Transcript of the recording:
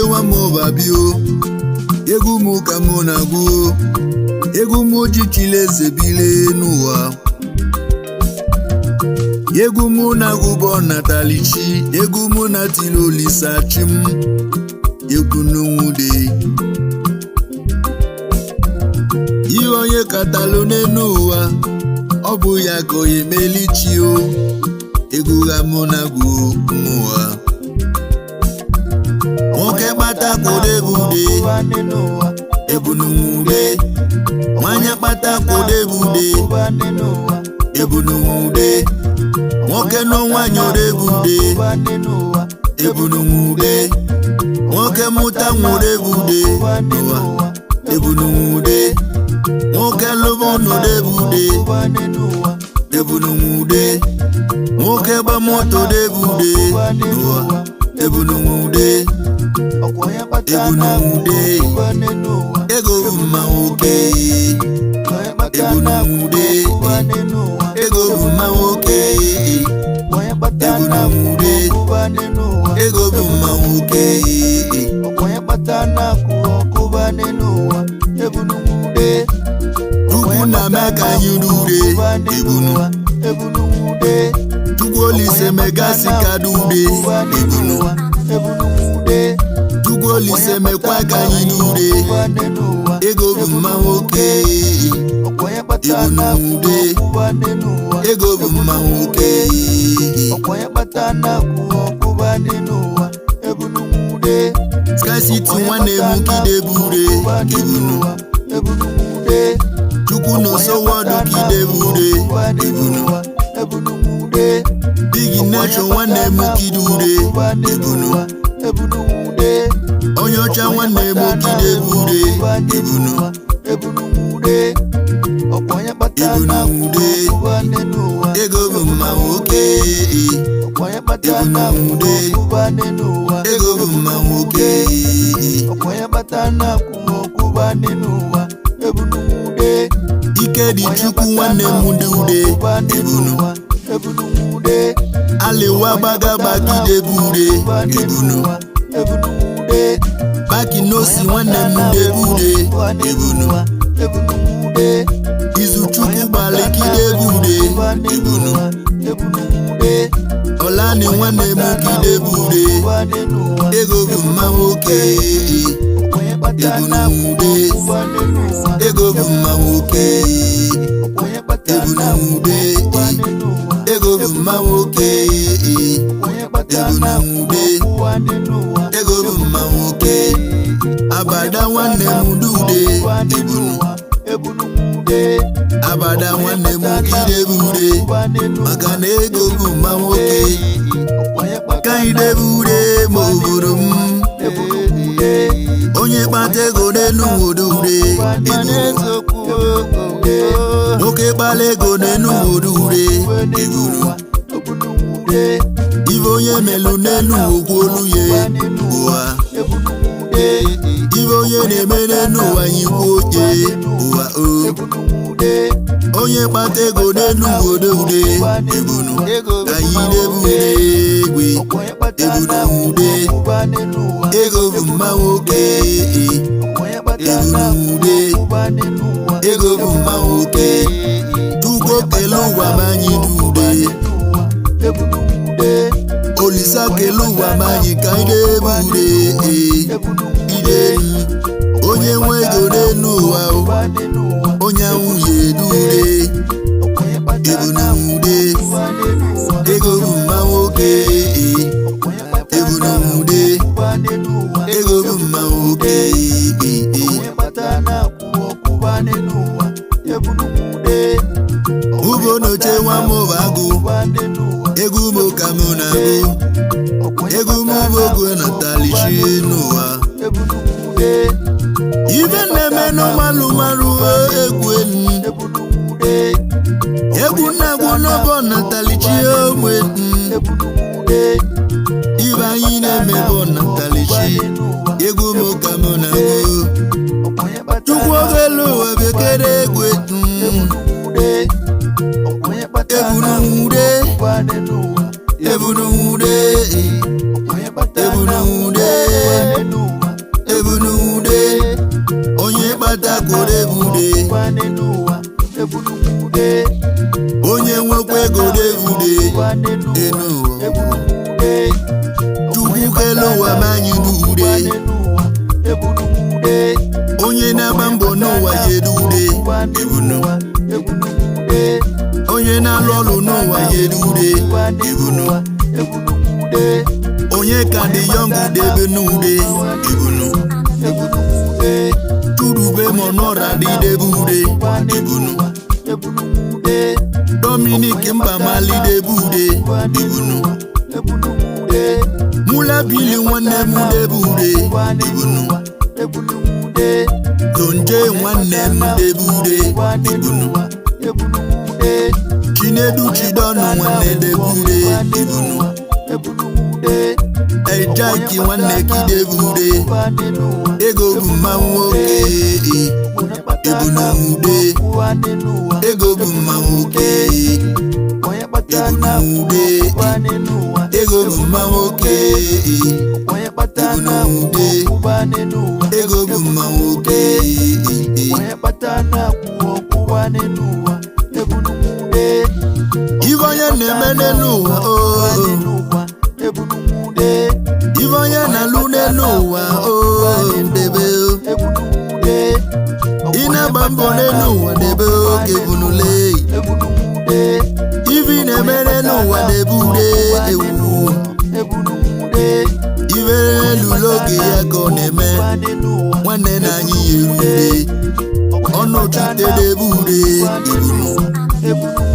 wa mo babio egwu mu ka mo na gwu egwu mu jichile zebile n'ụwa egwu mu na gwu natalichi egwu mu na tilolisa chim egwu n'ude onye katalone n'ụwa ọ bụ ya ka onye melichi o egwu ha mụ na gwu n'ụwa nwoke kpata kodebude ebunumude nwanyị kpata kodebude ebunumude nwoke nọ nwanyị odebude ebunumude nwoke mụta nwodebude n'ụwa ebunumude nwoke lụbụ n'odebude ebunumude nwoke gba moto debude n'ụwa ebunumude ebunumude ego mma nwoke ebunumude ego mma nwoke ebunumude ego mma nwoke Chukwu na meka nyudude ebunumude Chukwu olise megasi kadude ebunumude Chukwu olise mekwa kanyinude ego mma nwoke ebunumude ego mma nwoke Scarcity nwanne m kidebude ebunumude Chukwu no so wadu kidebude ebunumude Big nation nwanne m kidude ebunumude onye ọcha nwanne m kidebude ebunumude ego bụ mma nwoke ebunumude ego bụ mma nwoke ike dị Chukwu nwanne m ndị ude ebunumude aliwa gbaga bagidebude ebunumude baki nosi nwanne m ndị ebunumude izu Chukwu gbalịkidebude ebunumude Olani nwanne m kidebude ego bụ mma nwoke ebunumude ego bụ mma nwoke ebunumude ego bụ mma nwoke ebunumude ego bụ mma nwoke abada nwanne m dude ebunumude abada nwanne m kidebude maka na ego bụ mma nwoke ka idebude ma obodo m onye kpata ego n'elu odude nwoke kpala ego n'elu odude ibe onye melu n'elu okwu olu ya ụwa ibe onye na-eme n'elu ụwa nyikwu oche ụwa onye kpata ego n'elu odude ka anyị debude egwe ebunumude ego bụ mma nwoke ebunumude ego bụ mma nwoke Chukwu kele ụwa ma anyị dude Olisa kele ụwa ma anyị ka anyị debude ide onye nwe ego n'elu ụwa onye nwunye dude ebunumude ego bụ mma nwoke ebunumude ego bụ mma nwoke ugo noche nwa m bagụ egwu m ka m na-agụ egwu m bụ ogo natalichi n'ụwa ibe na-eme n'ụmalụmalụ egwu na-agwụ n'ọbọ natalichi ogbe ibe anyị na-eme bụ natalichi egwu m ka m na-agụ Chukwu ogelu ụwa bekere egwu ebunumude ebunumude ebunumude na-agbata kwuru ebude onye nwekwa ego debude enu ụwa Chukwu kele ụwa ma anyị n'ude onye na-agba mbọ n'ụwa yedude ebunu onye na-alụ ọlụ n'ụwa yedude ebunu onye ka dị yọngụ debe n'ude ebunu turube monora dị debude ebunu Dominic Mbamali debude ebunu Mula Bili nwanne m debude ebunu Tonje nwanne m debude ebunu Chinedu Chidonu nwanne debude ebunu Ejaki nwanne ki debude ego bụ mma nwoke ebunu ego bụ mma nwoke ebunu ego bụ mma nwoke ebunu ego bụ mma nwoke ife onye na-eme n'ụwa ife onye na-alụ n'ụwa debe ị na-agba mbọ n'ụwa debe oke bunule ife ị na-emere n'ụwa debude ewu ife lụrụ oge ya ka ọ na-eme nwanne na anyị yerude ọnụ chute debude ebunu